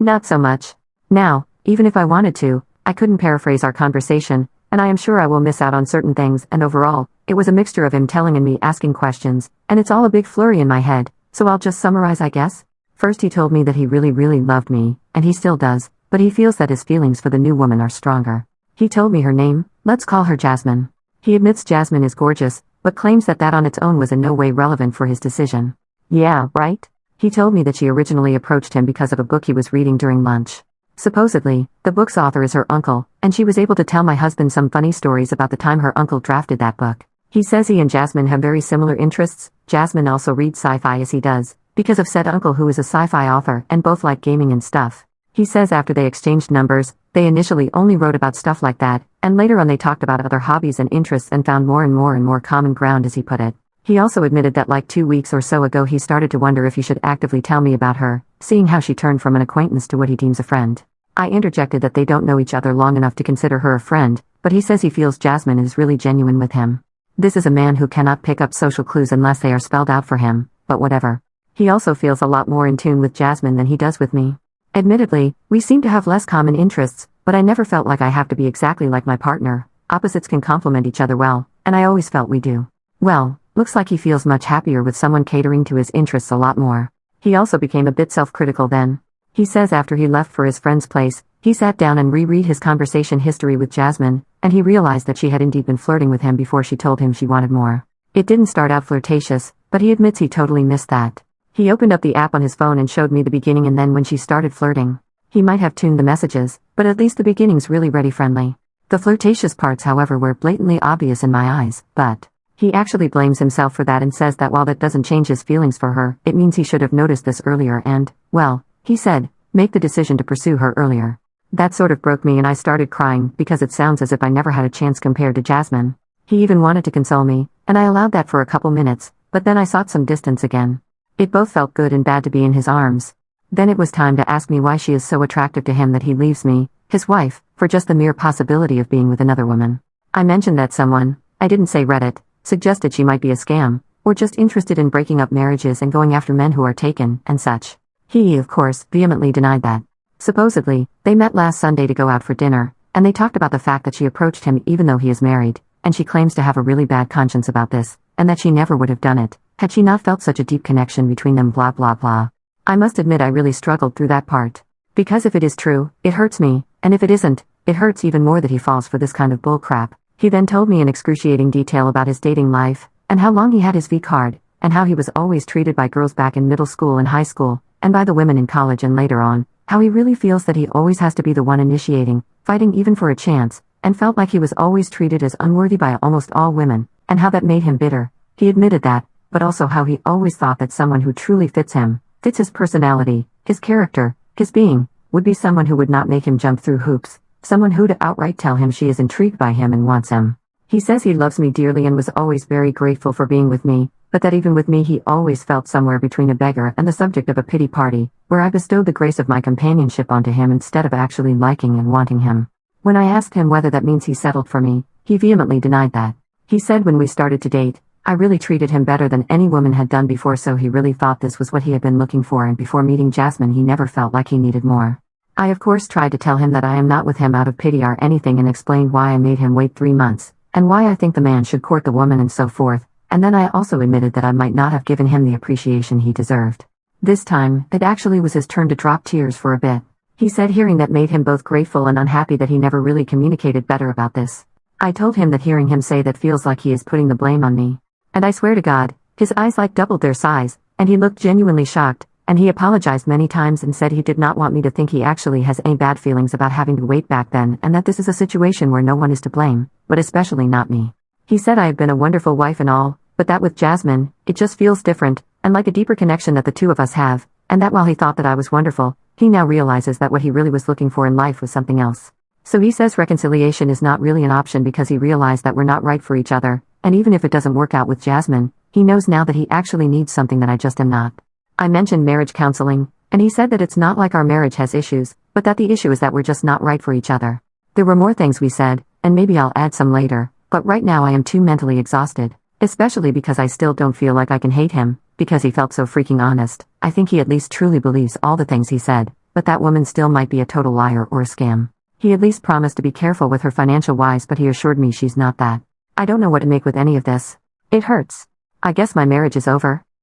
Not so much. Now, even if I wanted to, I couldn't paraphrase our conversation, and I am sure I will miss out on certain things, and overall, it was a mixture of him telling and me asking questions, and it's all a big flurry in my head, so I'll just summarize, I guess. First, he told me that he really, really loved me, and he still does, but he feels that his feelings for the new woman are stronger. He told me her name, let's call her Jasmine. He admits Jasmine is gorgeous, but claims that that on its own was in no way relevant for his decision. Yeah, right? He told me that she originally approached him because of a book he was reading during lunch. Supposedly, the book's author is her uncle, and she was able to tell my husband some funny stories about the time her uncle drafted that book. He says he and Jasmine have very similar interests. Jasmine also reads sci-fi as he does, because of said uncle who is a sci-fi author, and both like gaming and stuff. He says after they exchanged numbers, they initially only wrote about stuff like that, and later on they talked about other hobbies and interests and found more and more common ground, as he put it. He also admitted that like 2 weeks or so ago he started to wonder if he should actively tell me about her, seeing how she turned from an acquaintance to what he deems a friend. I interjected that they don't know each other long enough to consider her a friend, but he says he feels Jasmine is really genuine with him. This is a man who cannot pick up social clues unless they are spelled out for him, but whatever. He also feels a lot more in tune with Jasmine than he does with me. Admittedly, we seem to have less common interests, but I never felt like I have to be exactly like my partner. Opposites can complement each other well, and I always felt we do. Well, looks like he feels much happier with someone catering to his interests a lot more. He also became a bit self-critical then. He says after he left for his friend's place, he sat down and reread his conversation history with Jasmine, and he realized that she had indeed been flirting with him before she told him she wanted more. It didn't start out flirtatious, but he admits he totally missed that. He opened up the app on his phone and showed me the beginning, and then when she started flirting. He might have tuned the messages, but at least the beginning's really ready-friendly. The flirtatious parts, however, were blatantly obvious in my eyes, but he actually blames himself for that and says that while that doesn't change his feelings for her, it means he should have noticed this earlier and, well, he said, make the decision to pursue her earlier. That sort of broke me and I started crying because it sounds as if I never had a chance compared to Jasmine. He even wanted to console me, and I allowed that for a couple minutes, but then I sought some distance again. It both felt good and bad to be in his arms. Then it was time to ask me why she is so attractive to him that he leaves me, his wife, for just the mere possibility of being with another woman. I mentioned that someone, I didn't say Reddit, suggested she might be a scam, or just interested in breaking up marriages and going after men who are taken, and such. He, of course, vehemently denied that. Supposedly, they met last Sunday to go out for dinner, and they talked about the fact that she approached him even though he is married, and she claims to have a really bad conscience about this, and that she never would have done it, had she not felt such a deep connection between them, blah blah blah. I must admit I really struggled through that part. Because if it is true, it hurts me, and if it isn't, it hurts even more that he falls for this kind of bullcrap. He then told me in excruciating detail about his dating life, and how long he had his V card, and how he was always treated by girls back in middle school and high school, and by the women in college and later on, how he really feels that he always has to be the one initiating, fighting even for a chance, and felt like he was always treated as unworthy by almost all women, and how that made him bitter. He admitted that, but also how he always thought that someone who truly fits him, fits his personality, his character, his being, would be someone who would not make him jump through hoops, someone who'd outright tell him she is intrigued by him and wants him. He says he loves me dearly and was always very grateful for being with me, but that even with me he always felt somewhere between a beggar and the subject of a pity party, where I bestowed the grace of my companionship onto him instead of actually liking and wanting him. When I asked him whether that means he settled for me, he vehemently denied that. He said when we started to date, I really treated him better than any woman had done before, so he really thought this was what he had been looking for, and before meeting Jasmine he never felt like he needed more. I of course tried to tell him that I am not with him out of pity or anything, and explained why I made him wait 3 months, and why I think the man should court the woman and so forth, and then I also admitted that I might not have given him the appreciation he deserved. This time, it actually was his turn to drop tears for a bit. He said hearing that made him both grateful and unhappy that he never really communicated better about this. I told him that hearing him say that feels like he is putting the blame on me. And I swear to God, his eyes like doubled their size, and he looked genuinely shocked, and he apologized many times and said he did not want me to think he actually has any bad feelings about having to wait back then, and that this is a situation where no one is to blame, but especially not me. He said I have been a wonderful wife and all, but that with Jasmine, it just feels different, and like a deeper connection that the two of us have, and that while he thought that I was wonderful, he now realizes that what he really was looking for in life was something else. So he says reconciliation is not really an option because he realized that we're not right for each other, and even if it doesn't work out with Jasmine, he knows now that he actually needs something that I just am not. I mentioned marriage counseling, and he said that it's not like our marriage has issues, but that the issue is that we're just not right for each other. There were more things we said, and maybe I'll add some later, but right now I am too mentally exhausted, especially because I still don't feel like I can hate him, because he felt so freaking honest. I think he at least truly believes all the things he said, but that woman still might be a total liar or a scam. He at least promised to be careful with her financial wise, but he assured me she's not that. I don't know what to make with any of this. It hurts. I guess my marriage is over.